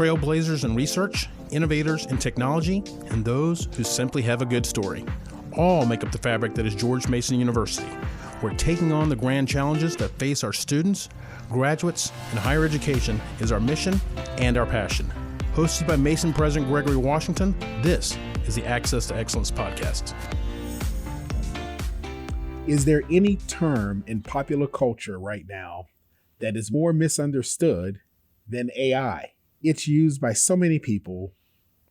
trailblazers in research, innovators in technology, and those who simply have a good story. All make up the fabric that is George Mason University. We're taking on the grand challenges that face our students, graduates, and higher education is our mission and our passion. Hosted by Mason President Gregory Washington, this is the Access to Excellence podcast. Is there any term in popular culture right now that is more misunderstood than AI? It's used by so many people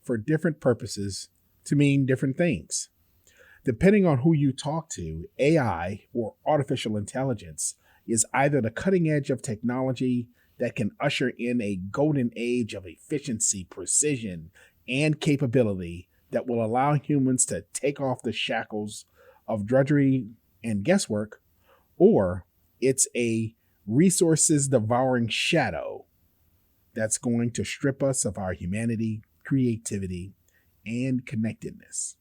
for different purposes to mean different things. Depending on who you talk to, AI or artificial intelligence is either the cutting edge of technology that can usher in a golden age of efficiency, precision, and capability that will allow humans to take off the shackles of drudgery and guesswork, or it's a resources-devouring shadow that's going to strip us of our humanity, creativity, and connectedness.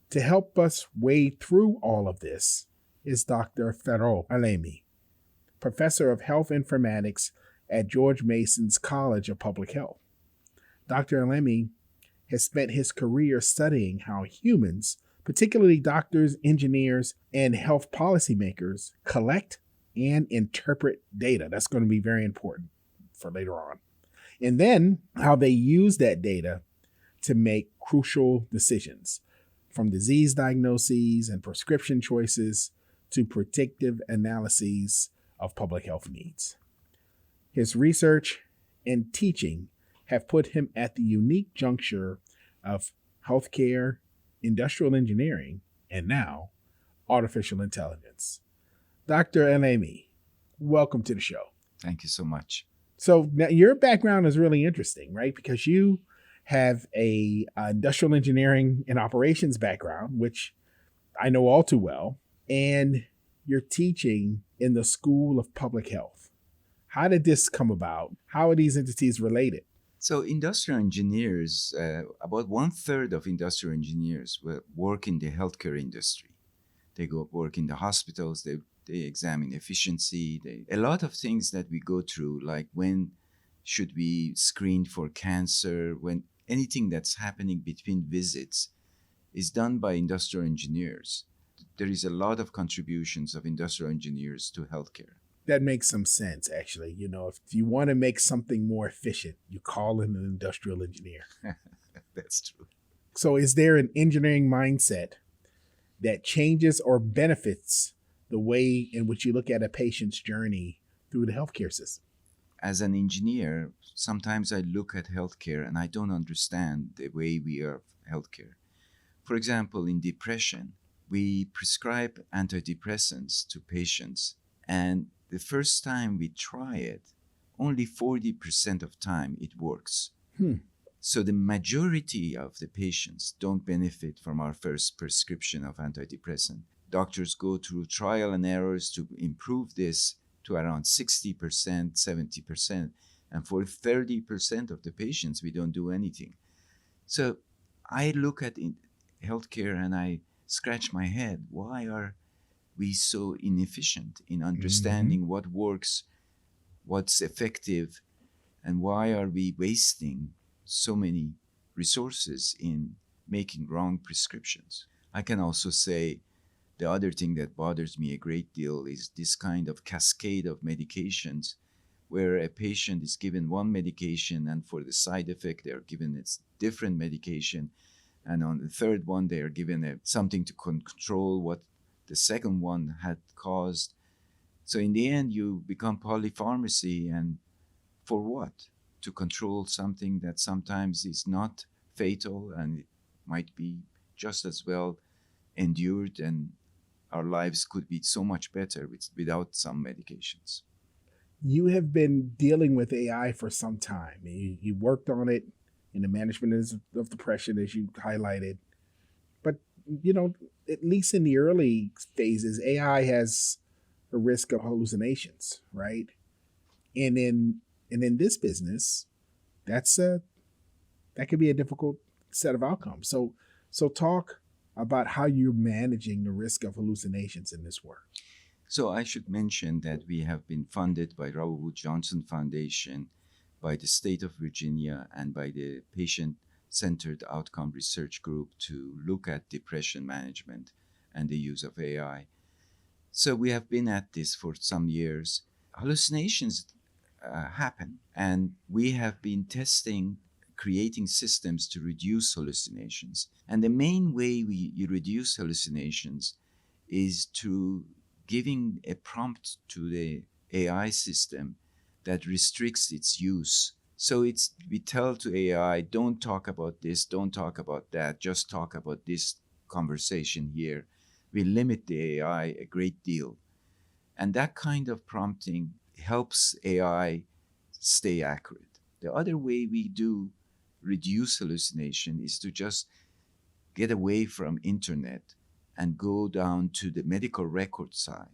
To help us wade through all of this is Dr. Farrokh Alemi, professor of health informatics at George Mason's College of Public Health. Dr. Alemi has spent his career studying how humans, particularly doctors, engineers, and health policymakers, collect and interpret data. That's going to be very important for later on. And then how they use that data to make crucial decisions, from disease diagnoses and prescription choices to predictive analyses of public health needs. His research and teaching have put him at the unique juncture of healthcare, industrial engineering, and now artificial intelligence. Dr. Alemi, welcome to the show. Thank you so much. So now your background is really interesting, right? Because you have a industrial engineering and operations background, which I know all too well, and you're teaching in the School of Public Health. How did this come about? How are these entities related? So industrial engineers, about 1/3 of industrial engineers work in the healthcare industry. They go work in the hospitals, they examine efficiency, a lot of things that we go through, like when should we screen for cancer, when anything that's happening between visits is done by industrial engineers. There is a lot of contributions of industrial engineers to healthcare. That makes some sense, actually. You know, if you want to make something more efficient, you call in an industrial engineer. That's true. So is there an engineering mindset that changes or benefits the way in which you look at a patient's journey through the healthcare system? As an engineer, sometimes I look at healthcare and I don't understand the way we are healthcare. For example, in depression, we prescribe antidepressants to patients, and the first time we try it, only 40% of time it works. So the majority of the patients don't benefit from our first prescription of antidepressant. Doctors go through trial and errors to improve this to around 60%, 70%. And for 30% of the patients, we don't do anything. So I look at healthcare and I scratch my head. Why are we so inefficient in understanding what works, what's effective, and why are we wasting so many resources in making wrong prescriptions? I can also say the other thing that bothers me a great deal is this kind of cascade of medications where a patient is given one medication and for the side effect they are given a different medication, and on the third one they are given something to control what the second one had caused. So in the end you become polypharmacy, and for what? To control something that sometimes is not fatal and it might be just as well endured, and our lives could be so much better without some medications. You have been dealing with AI for some time. You worked on it in the management of depression, as you highlighted. But, you know, at least in the early phases, AI has a risk of hallucinations, right? And in this business, that could be a difficult set of outcomes. So talk about how you're managing the risk of hallucinations in this work. So I should mention that we have been funded by Robert Wood Johnson Foundation by the state of Virginia and by the patient-centered outcome research group to look at depression management and the use of AI. So we have been at this for some years. Hallucinations happen, and we have been testing, creating systems to reduce hallucinations. And the main way you reduce hallucinations is to giving a prompt to the AI system that restricts its use. So we tell to AI, don't talk about this, don't talk about that, just talk about this conversation here. We limit the AI a great deal. And that kind of prompting helps AI stay accurate. The other way we do reduce hallucination is to just get away from internet and go down to the medical record side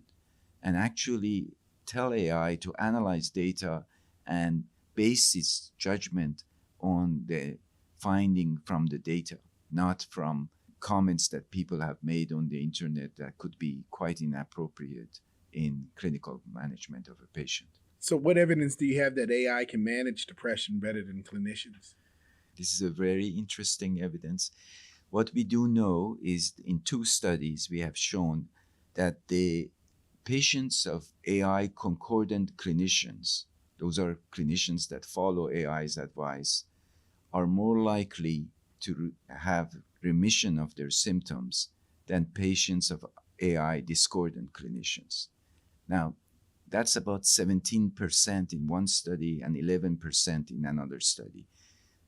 and actually tell AI to analyze data and base its judgment on the finding from the data, not from comments that people have made on the internet that could be quite inappropriate in clinical management of a patient. So what evidence do you have that AI can manage depression better than clinicians? This is a very interesting evidence. What we do know is in 2 studies we have shown that the patients of AI concordant clinicians, those are clinicians that follow AI's advice, are more likely to have remission of their symptoms than patients of AI discordant clinicians. Now, that's about 17% in one study and 11% in another study.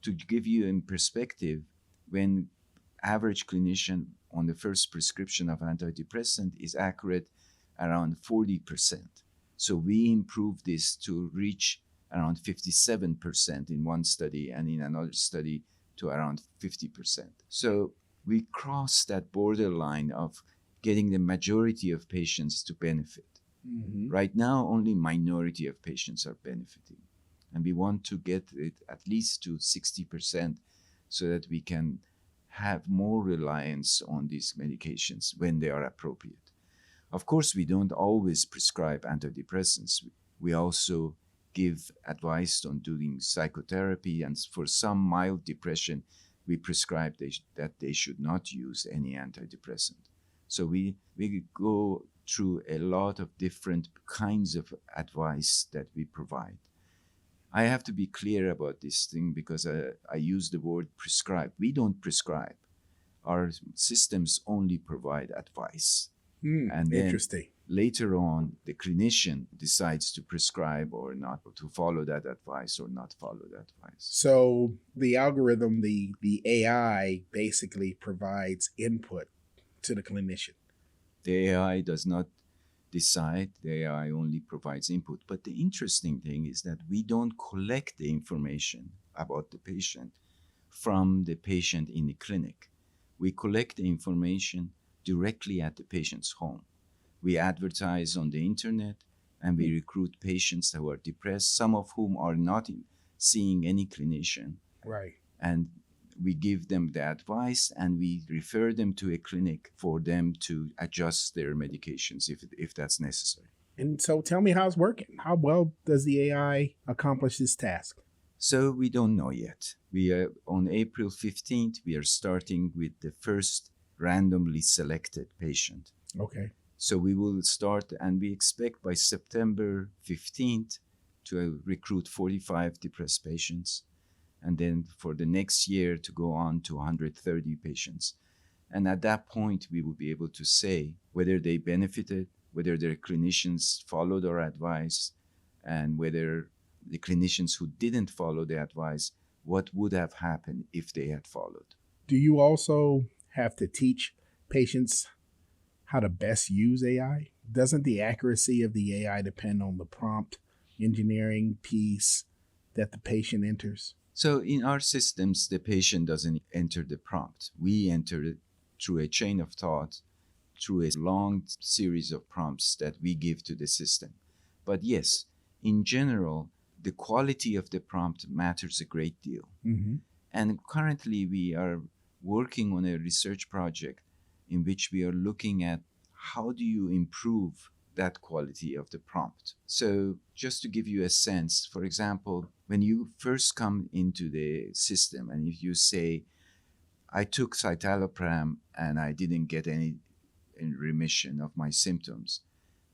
To give you in perspective, when average clinician on the first prescription of antidepressant is accurate around 40%. So we improved this to reach around 57% in one study and in another study to around 50%. So we crossed that borderline of getting the majority of patients to benefit. Mm-hmm. Right now, only minority of patients are benefiting. And we want to get it at least to 60% so that we can have more reliance on these medications when they are appropriate. Of course, we don't always prescribe antidepressants. We also give advice on doing psychotherapy, and for some mild depression, we prescribe that they should not use any antidepressant. So we go through a lot of different kinds of advice that we provide. I have to be clear about this thing because I use the word prescribe. We don't prescribe. Our systems only provide advice. And then Interesting. later on, the clinician decides to prescribe or not, or to follow that advice or not follow that advice. So the algorithm, the AI basically provides input to the clinician. The AI does not decide, the AI only provides input. But the interesting thing is that we don't collect the information about the patient from the patient in the clinic. We collect the information directly at the patient's home. We advertise on the internet and we recruit patients who are depressed, some of whom are not seeing any clinician. Right. And we give them the advice and we refer them to a clinic for them to adjust their medications if that's necessary. And so tell me how it's working. How well does the AI accomplish this task? So we don't know yet. We are on April 15th, we are starting with the first randomly selected patient. Okay. So we will start, and we expect by September 15th to recruit 45 depressed patients, and then for the next year to go on to 130 patients. And at that point, we will be able to say whether they benefited, whether their clinicians followed our advice, and whether the clinicians who didn't follow the advice, what would have happened if they had followed. Do you also have to teach patients how to best use AI? Doesn't the accuracy of the AI depend on the prompt engineering piece that the patient enters? So in our systems, the patient doesn't enter the prompt. We enter it through a chain of thought, through a long series of prompts that we give to the system. But yes, in general, the quality of the prompt matters a great deal. Mm-hmm. And currently we are working on a research project in which we are looking at how do you improve that quality of the prompt. So just to give you a sense, for example, when you first come into the system and if you say, I took citalopram and I didn't get any remission of my symptoms,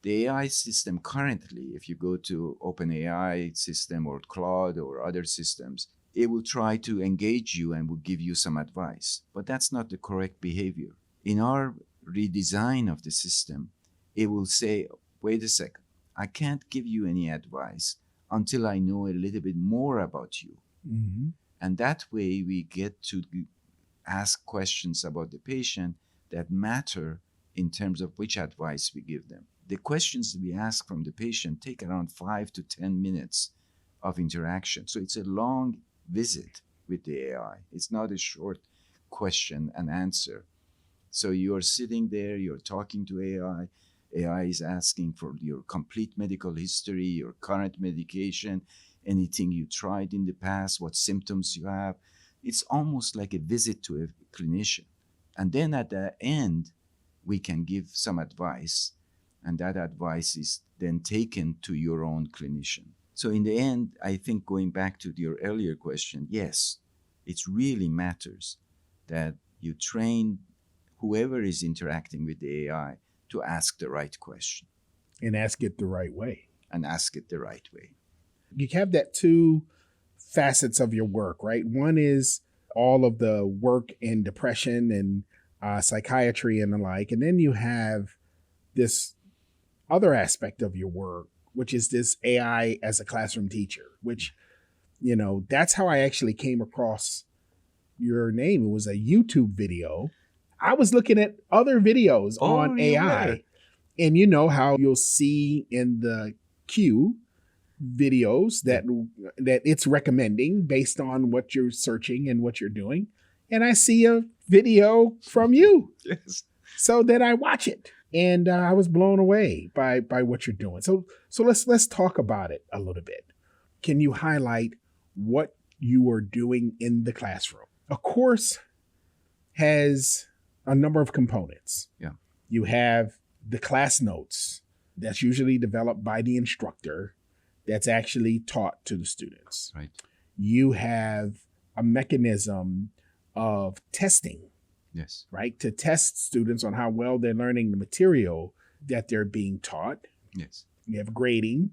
the AI system currently, if you go to OpenAI system or Claude or other systems, it will try to engage you and will give you some advice. But that's not the correct behavior. In our redesign of the system, it will say, wait a second, I can't give you any advice until I know a little bit more about you. Mm-hmm. And that way we get to ask questions about the patient that matter in terms of which advice we give them. The questions we ask from the patient take around 5 to 10 minutes of interaction. So it's a long visit with the AI. It's not a short question and answer. So you're sitting there, you're talking to AI. AI is asking for your complete medical history, your current medication, anything you tried in the past, what symptoms you have. It's almost like a visit to a clinician. And then at the end, we can give some advice, and that advice is then taken to your own clinician. So in the end, I think going back to your earlier question, yes, it really matters that you train whoever is interacting with the AI to ask the right question. And ask it the right way. And ask it the right way. You have that two facets of your work, right? One is all of the work in depression and psychiatry and the like. And then you have this other aspect of your work, which is this AI as a classroom teacher, which, you know, that's how I actually came across your name. It was a YouTube video. I was looking at other videos on AI. Were. And you know how you'll see in the queue videos that it's recommending based on what you're searching and what you're doing. And I see a video from you. Yes. So then I watch it. And I was blown away by what you're doing. So let's talk about it a little bit. Can you highlight what you are doing in the classroom? A course has a number of components. Yeah. You have the class notes that's usually developed by the instructor that's actually taught to the students. Right. You have a mechanism of testing. Yes. Right? To test students on how well they're learning the material that they're being taught. Yes. You have grading,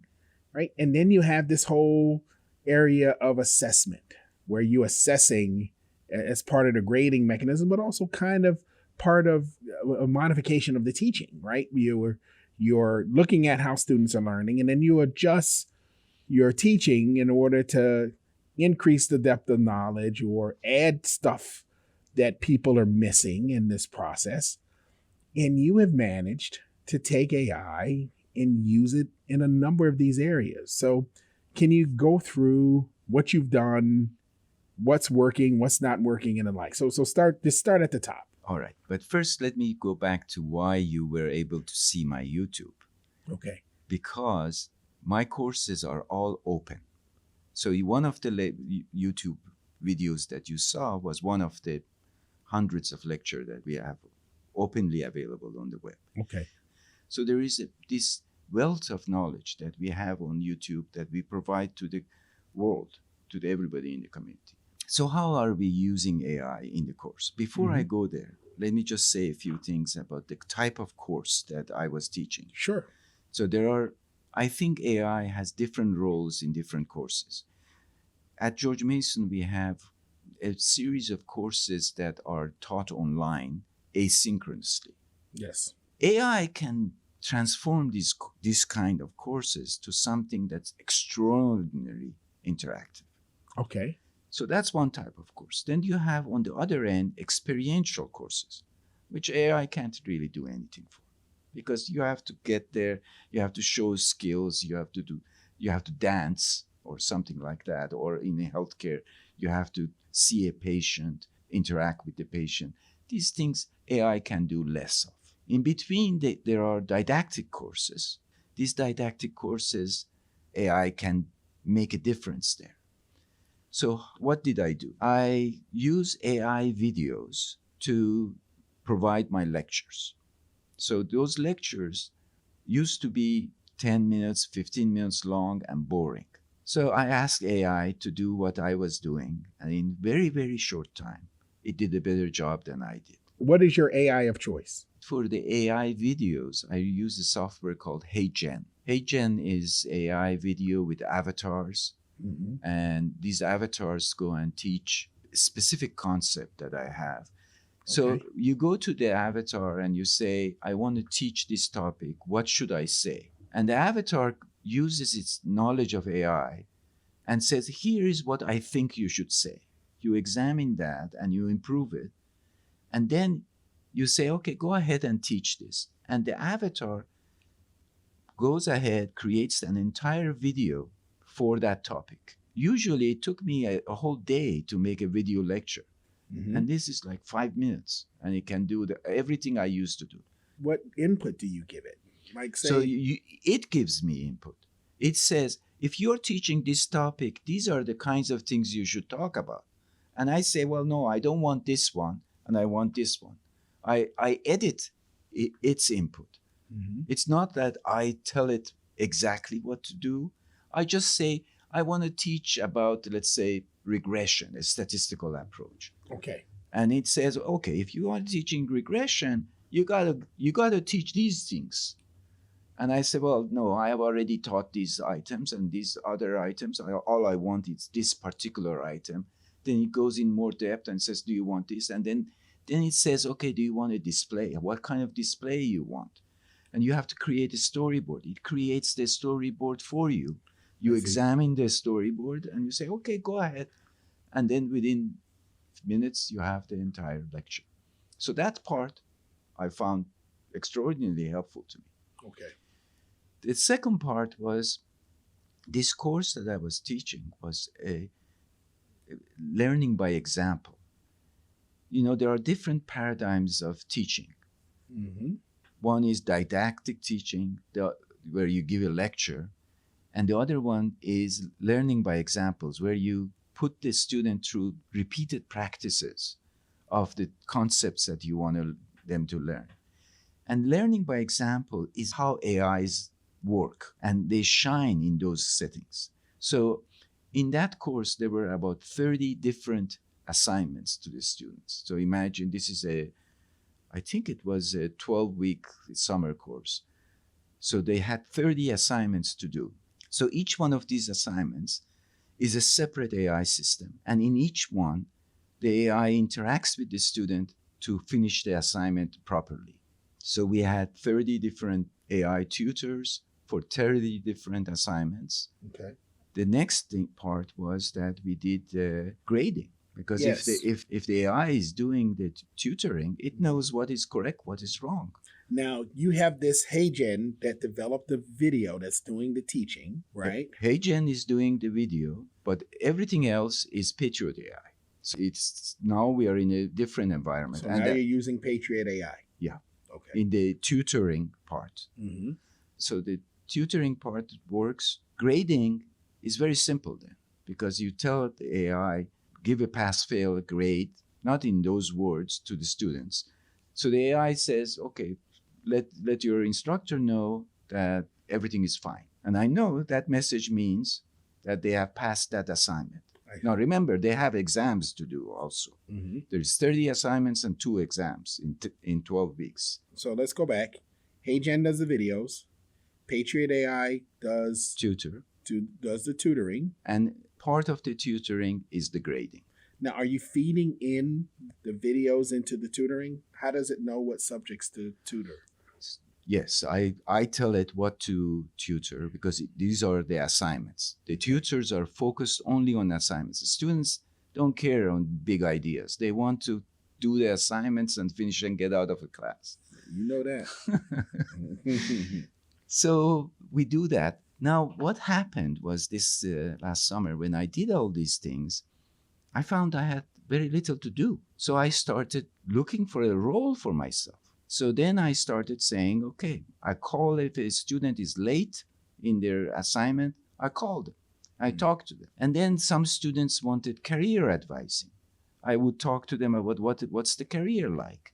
right? And then you have this whole area of assessment where you're assessing as part of the grading mechanism, but also kind of part of a modification of the teaching, right? You're looking at how students are learning, and then you adjust your teaching in order to increase the depth of knowledge or add stuff that people are missing in this process. And you have managed to take AI and use it in a number of these areas. So can you go through what you've done, what's working, what's not working, and the like? So start at the top. All right. But first, let me go back to why you were able to see my YouTube. Okay. Because my courses are all open. So one of the YouTube videos that you saw was one of the hundreds of lectures that we have openly available on the web. Okay. So there is this wealth of knowledge that we have on YouTube that we provide to the world, to everybody in the community. So how are we using AI in the course? Before I go there, let me just say a few things about the type of course that I was teaching. Sure. So I think AI has different roles in different courses. At George Mason, we have a series of courses that are taught online asynchronously. Yes. AI can transform this kind of courses to something that's extraordinarily interactive. Okay. So that's one type of course. Then you have on the other end experiential courses, which AI can't really do anything for, because you have to get there, you have to show skills, you have to dance or something like that, or in healthcare, you have to see a patient, interact with the patient. These things AI can do less of. In between, there are didactic courses. These didactic courses, AI can make a difference there. So what did I do? I use AI videos to provide my lectures. So those lectures, used to be 10 minutes, 15 minutes long and boring. So I asked AI to do what I was doing, and in very, very short time, it did a better job than I did. What is your AI of choice? For the AI videos, I use a software called HeyGen. HeyGen is AI video with avatars, and these avatars go and teach a specific concept that I have. So you go to the avatar and you say, I want to teach this topic. What should I say? And the avatar uses its knowledge of AI and says, here is what I think you should say. You examine that and you improve it. And then you say, okay, go ahead and teach this. And the avatar goes ahead, creates an entire video for that topic. Usually it took me a whole day to make a video lecture. And this is like 5 minutes, and it can do everything I used to do. What input do you give it? Like, say, So it gives me input. It says, if you're teaching this topic, these are the kinds of things you should talk about. And I say, well, no, I don't want this one, and I want this one. I edit its input. It's not that I tell it exactly what to do. I just say, I want to teach about, let's say, regression, a statistical approach. okay, And it says, okay, if you are teaching regression, you gotta teach these things. And I say, well, no, I have already taught these items and these other items. All I want is this particular item. Then it goes in more depth and says, do you want this? And then it says, okay, do you want a display? What kind of display you want? And you have to create a storyboard. It creates the storyboard for you. You examine the storyboard and you say, okay, go ahead. And then within minutes, you have the entire lecture. So that part I found extraordinarily helpful to me. okay, The second part was this course that I was teaching was a learning by example. You know, there are different paradigms of teaching. One is didactic teaching, where you give a lecture. And the other one is learning by examples, where you put the student through repeated practices of the concepts that you want them to learn. And learning by example is how AIs work, and they shine in those settings. So in that course, there were about 30 different assignments to the students. So imagine this is I think it was a 12-week summer course. So they had 30 assignments to do. So each one of these assignments is a separate AI system. And in each one, the AI interacts with the student to finish the assignment properly. So we had 30 different AI tutors for 30 different assignments. okay. The next part was that we did grading. Because Yes. if the AI is doing the tutoring, it knows what is correct, what is wrong. Now, you have this HeyGen that developed the video that's doing the teaching, right? HeyGen is doing the video, but everything else is Patriot AI. So it's now we are in a different environment. So and now you're using Patriot AI. Yeah. Okay. In the tutoring part. Mm-hmm. So the tutoring part works. Grading is very simple then, because you tell the AI, give a pass-fail grade, not in those words, to the students. So the AI says, okay, let your instructor know that everything is fine. And I know that message means that they have passed that assignment. Now remember, they have exams to do also. Mm-hmm. There's 30 assignments and 2 exams in 12 weeks. So let's go back. HeyGen does the videos. Patriot AI does the tutoring. And part of the tutoring is the grading. Now, are you feeding in the videos into the tutoring? How does it know what subjects to tutor? Yes, I tell it what to tutor because these are the assignments. The tutors are focused only on assignments. The students don't care on big ideas. They want to do the assignments and finish and get out of the class. You know that. So we do that. Now, what happened was this last summer when I did all these things, I found I had very little to do. So I started looking for a role for myself. So then I started saying, okay, I call if a student is late in their assignment, I call them. I talk to them. And then some students wanted career advising. I would talk to them about what's the career like.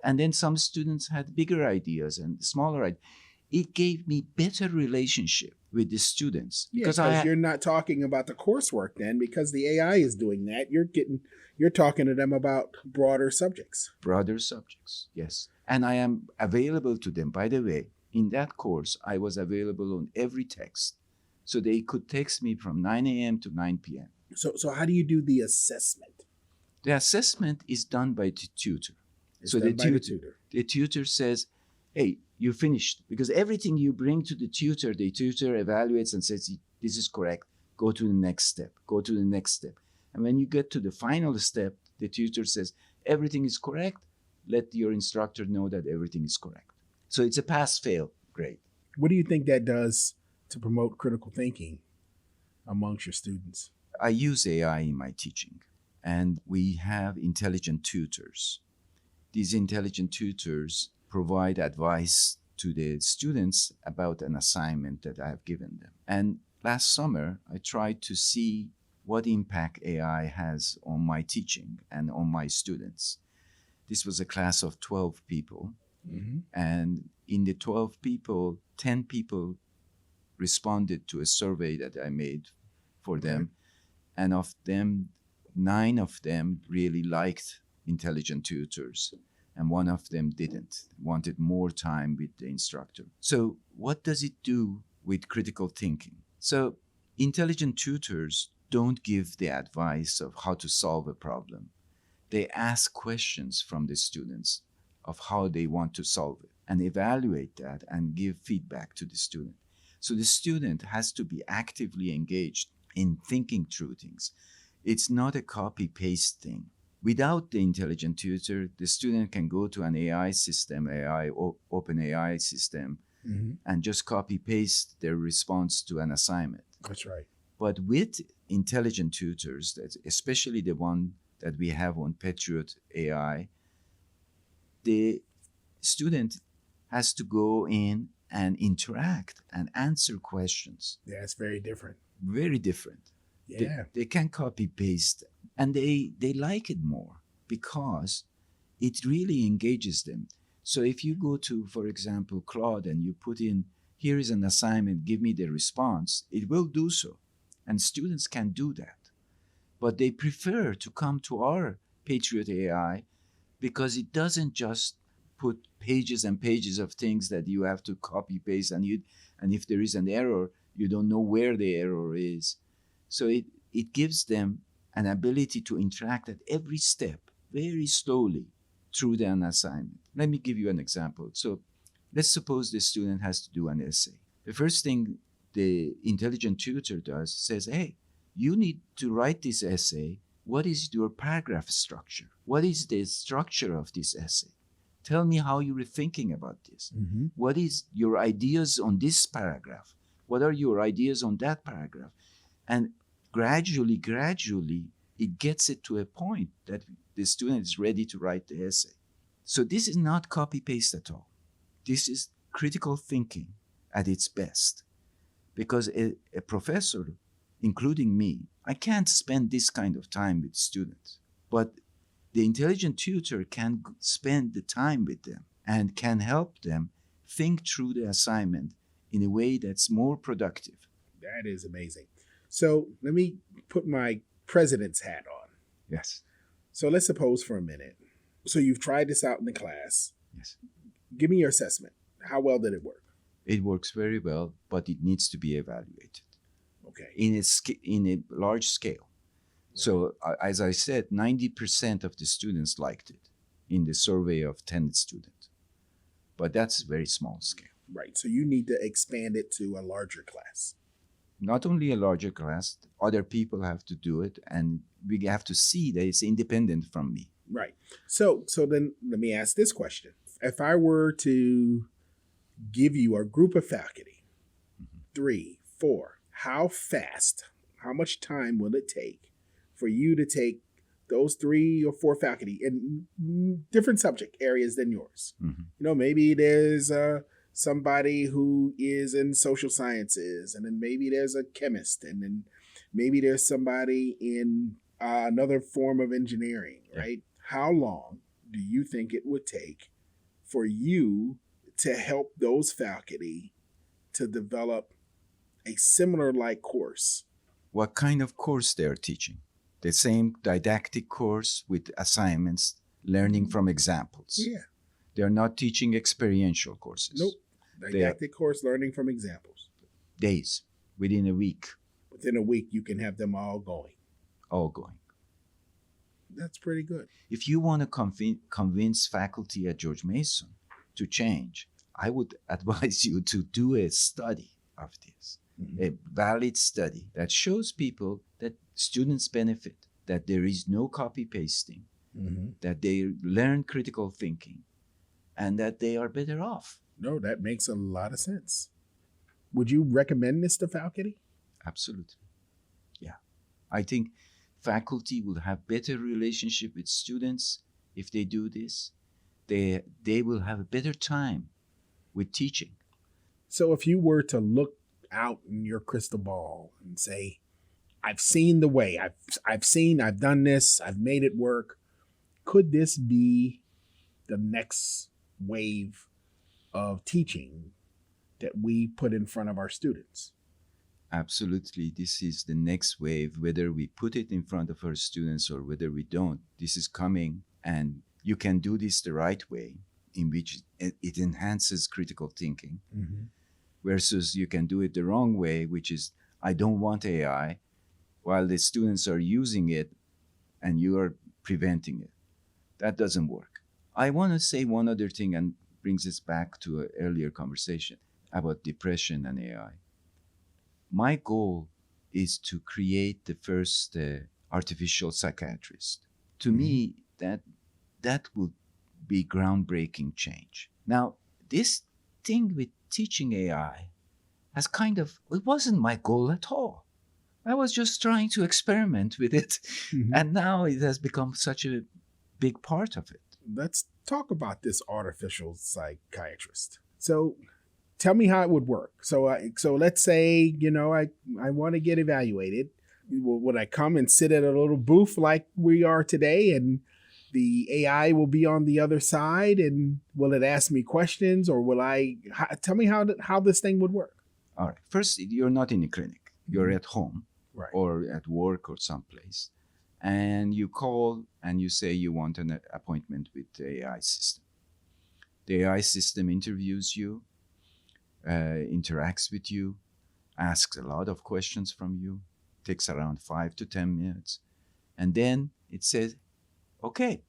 And then some students had bigger ideas and smaller ideas. it gave me better relationship with the students. Yeah, because you're not talking about the coursework then, because the AI is doing that. You're talking to them about broader subjects. Broader subjects, yes. And I am available to them. By the way, in that course, I was available on every text. So they could text me from 9 a.m. to 9 p.m. So how do you do the assessment? The assessment is done by the tutor. It's done by the tutor. The tutor says, hey, you finished. Because everything you bring to the tutor evaluates and says, this is correct. Go to the next step. Go to the next step. And when you get to the final step, the tutor says, everything is correct. Let your instructor know that everything is correct. So it's a pass-fail grade. What do you think that does to promote critical thinking amongst your students? I use AI in my teaching, and we have intelligent tutors. These intelligent tutors provide advice to the students about an assignment that I have given them. And last summer, I tried to see what impact AI has on my teaching and on my students. This was a class of 12 people. Mm-hmm. And in the 12 people, 10 people responded to a survey that I made for them. And of them, 9 of them really liked intelligent tutors. And 1 of them didn't, wanted more time with the instructor. So what does it do with critical thinking? So intelligent tutors don't give the advice of how to solve a problem. They ask questions from the students of how they want to solve it and evaluate that and give feedback to the student. So the student has to be actively engaged in thinking through things. It's not a copy-paste thing. Without the intelligent tutor, the student can go to an AI system, open AI system, mm-hmm. and just copy-paste their response to an assignment. That's right. But with intelligent tutors, especially the one that we have on Patriot AI, the student has to go in and interact and answer questions. Yeah, it's very different. Very different. Yeah. They can copy-paste, and they like it more because it really engages them. So if you go to, for example, Claude, and you put in, here is an assignment, give me the response, it will do so. And students can do that. But they prefer to come to our Patriot AI because it doesn't just put pages and pages of things that you have to copy paste, and if there is an error, you don't know where the error is. So it gives them an ability to interact at every step very slowly through an assignment. Let me give you an example. So let's suppose the student has to do an essay. The first thing the intelligent tutor does says, hey, you need to write this essay. What is your paragraph structure? What is the structure of this essay? Tell me how you were thinking about this. Mm-hmm. What is your ideas on this paragraph? What are your ideas on that paragraph? And gradually, it gets it to a point that the student is ready to write the essay. So this is not copy-paste at all. This is critical thinking at its best. Because a professor, including me, I can't spend this kind of time with students. But the intelligent tutor can spend the time with them and can help them think through the assignment in a way that's more productive. That is amazing. So let me put my president's hat on. Yes. So let's suppose for a minute. So you've tried this out in the class. Yes. Give me your assessment. How well did it work? It works very well, but it needs to be evaluated. Okay. In a large scale. So as I said, 90% of the students liked it in the survey of 10 students. But that's a very small scale. Right. So you need to expand it to a larger class. Not only a larger class, other people have to do it, and we have to see that it's independent from me. Right. So then let me ask this question. If I were to give you a group of faculty, 3, 4, how much time will it take for you to take those 3 or 4 faculty in different subject areas than yours? Mm-hmm. You know, maybe there's somebody who is in social sciences, and then maybe there's a chemist, and then maybe there's somebody in another form of engineering, right? How long do you think it would take for you to help those faculty to develop a similar like course? What kind of course they're teaching? The same didactic course with assignments, learning from examples. Yeah. They're not teaching experiential courses. Nope. Didactic course, learning from examples. Days, within a week. Within a week, you can have them all going. All going. That's pretty good. If you want to convince faculty at George Mason to change, I would advise you to do a study of this, a valid study that shows people that students benefit, that there is no copy pasting, that they learn critical thinking, and that they are better off. No, that makes a lot of sense. Would you recommend this to faculty? Absolutely. Yeah. I think faculty will have better relationship with students if they do this. They will have a better time with teaching. So if you were to look out in your crystal ball and say, I've seen the way, I've done this, I've made it work. Could this be the next wave of teaching that we put in front of our students? Absolutely. This is the next wave, whether we put it in front of our students or whether we don't. This is coming, and you can do this the right way, in which it enhances critical thinking, versus you can do it the wrong way, which is, I don't want AI, while the students are using it and you are preventing it. That doesn't work. I want to say one other thing, and brings us back to an earlier conversation about depression and AI. My goal is to create the first artificial psychiatrist. To me, that would be groundbreaking change. Now, this thing with teaching AI has it wasn't my goal at all. I was just trying to experiment with it. And now it has become such a big part of it. Let's talk about this artificial psychiatrist. So tell me how it would work. So let's say, I want to get evaluated. Would I come and sit at a little booth like we are today, and the AI will be on the other side, and will it ask me questions, or tell me how this thing would work? All right. First, you're not in a clinic. You're at home, right, or at work or someplace. And you call and you say you want an appointment with the AI system. The AI system interviews you, interacts with you, asks a lot of questions from you, takes around 5 to 10 minutes. And then it says, okay,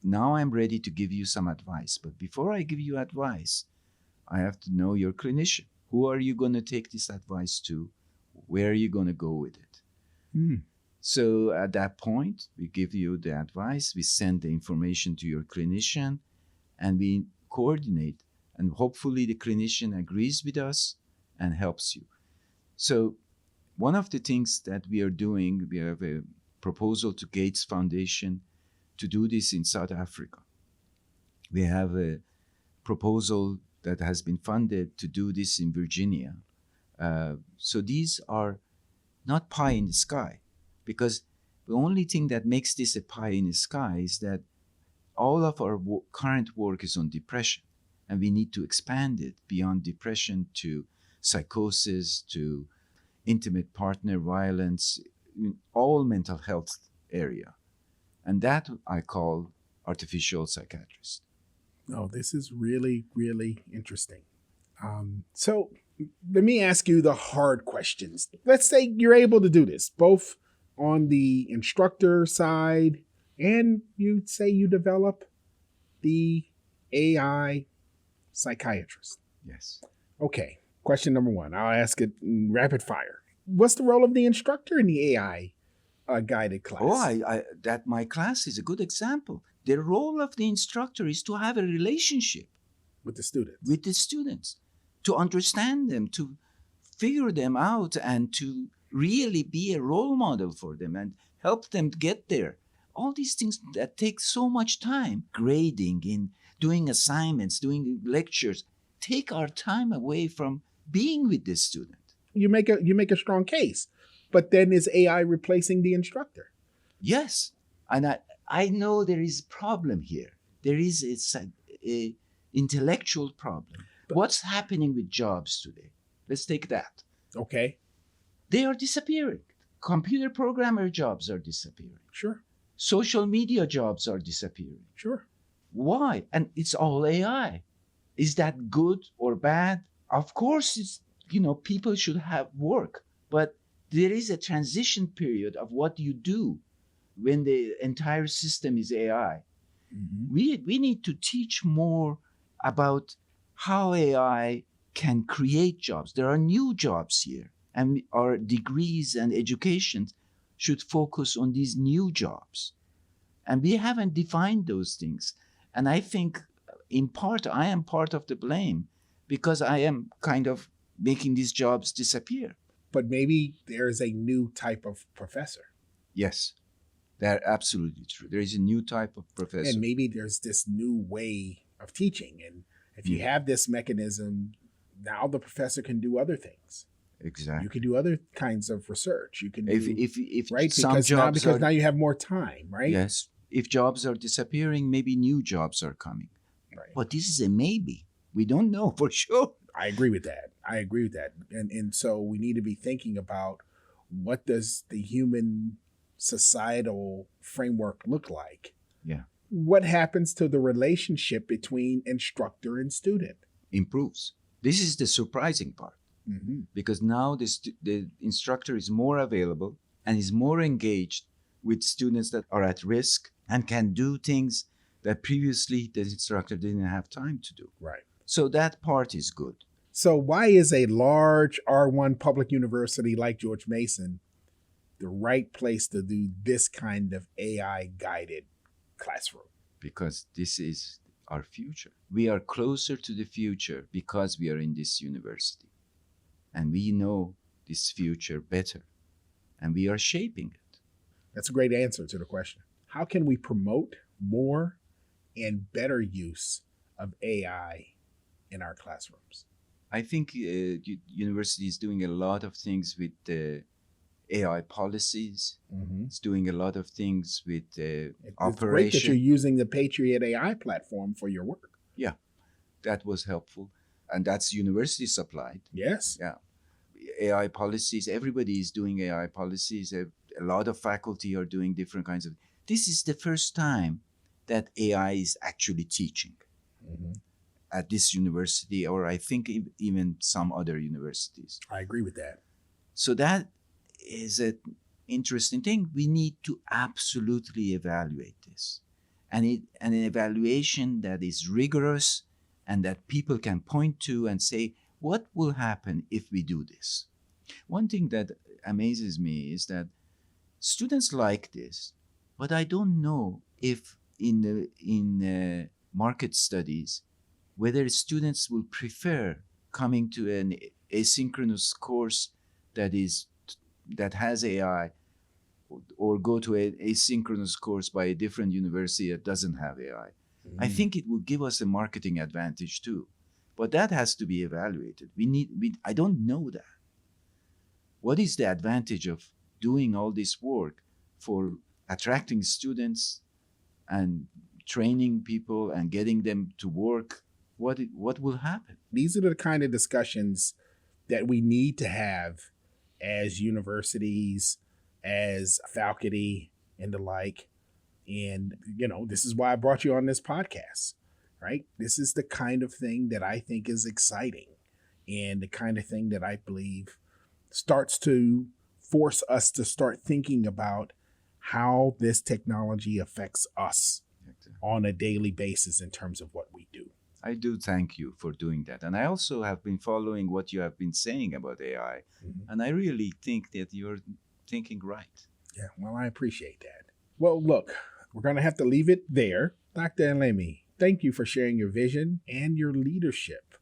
now I'm ready to give you some advice. But before I give you advice, I have to know your clinician. Who are you going to take this advice to? Where are you going to go with it? So at that point, we give you the advice, we send the information to your clinician, and we coordinate. And hopefully the clinician agrees with us and helps you. So one of the things that we are doing, we have a proposal to Gates Foundation to do this in South Africa. We have a proposal that has been funded to do this in Virginia. So these are not pie in the sky, because the only thing that makes this a pie in the sky is that all of our current work is on depression, and we need to expand it beyond depression to psychosis, to intimate partner violence, in all mental health area. And that I call artificial psychiatrist. Oh, this is really, really interesting. So let me ask you the hard questions. Let's say you're able to do this, both on the instructor side, and you say you develop the AI psychiatrist. Yes. Okay. Question number one. I'll ask it in rapid fire. What's the role of the instructor in the AI guided class? Oh, that my class is a good example. The role of the instructor is to have a relationship with the students, to understand them, to figure them out, and to really be a role model for them and help them get there. All these things that take so much time, grading, in doing assignments, doing lectures, take our time away from being with the student. You make a strong case, but then is AI replacing the instructor? Yes, and I know there is a problem here. There is a intellectual problem. What's happening with jobs today? Let's take that. Okay. They are disappearing. Computer programmer jobs are disappearing. Sure. Social media jobs are disappearing. Sure. Why? And it's all AI. Is that good or bad? Of course, people should have work, but there is a transition period of what you do when the entire system is AI. Mm-hmm. We need to teach more about how AI can create jobs. There are new jobs here, and our degrees and education should focus on these new jobs. And we haven't defined those things. And I think, in part, I am part of the blame because I am kind of making these jobs disappear. But maybe there is a new type of professor. Yes, that's absolutely true. There is a new type of professor. And maybe there's this new way of teaching. And if you have this mechanism, now the professor can do other things. Exactly. You can do other kinds of research. You can do, if right? some Because jobs now you have more time, right? Yes. If jobs are disappearing, maybe new jobs are coming. Right. But this is a maybe. We don't know for sure. I agree with that. And so we need to be thinking about, what does the human societal framework look like? Yeah. What happens to the relationship between instructor and student? Improves. This is the surprising part. Mm-hmm. Because now the instructor is more available and is more engaged with students that are at risk and can do things that previously the instructor didn't have time to do. Right. So that part is good. So why is a large R1 public university like George Mason the right place to do this kind of AI-guided classroom? Because this is our future. We are closer to the future because we are in this university. And we know this future better. And we are shaping it. That's a great answer to the question. How can we promote more and better use of AI in our classrooms? I think university is doing a lot of things with AI policies. Mm-hmm. It's doing a lot of things with It's operation. great that you're using the Patriot AI platform for your work. Yeah, that was helpful. And that's university supplied. Yes. Yeah. AI policies, everybody is doing AI policies. A lot of faculty are doing different kinds of. This is the first time that AI is actually teaching at this university, or I think even some other universities. I agree with that. So that is an interesting thing. We need to absolutely evaluate this. And an evaluation that is rigorous and that people can point to and say, what will happen if we do this? One thing that amazes me is that students like this, but I don't know if in market studies, whether students will prefer coming to an asynchronous course that has AI, or go to an asynchronous course by a different university that doesn't have AI. I think it will give us a marketing advantage too. But that has to be evaluated. I don't know that. What is the advantage of doing all this work for attracting students and training people and getting them to work? What will happen? These are the kind of discussions that we need to have as universities, as faculty, and the like. And, this is why I brought you on this podcast, right? This is the kind of thing that I think is exciting, and the kind of thing that I believe starts to force us to start thinking about how this technology affects us on a daily basis in terms of what we do. I do thank you for doing that. And I also have been following what you have been saying about AI. And I really think that you're thinking right. Yeah, well, I appreciate that. Well, look, we're going to have to leave it there. Dr. Alemi, thank you for sharing your vision and your leadership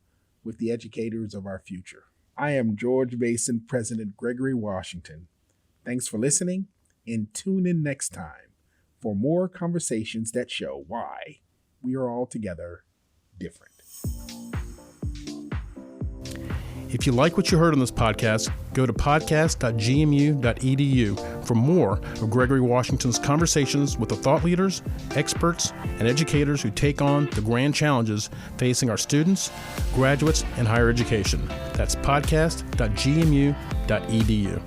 with the educators of our future. I am George Mason President Gregory Washington. Thanks for listening, and tune in next time for more conversations that show why we are all together different. If you like what you heard on this podcast, go to podcast.gmu.edu for more of Gregory Washington's conversations with the thought leaders, experts, and educators who take on the grand challenges facing our students, graduates, and higher education. That's podcast.gmu.edu.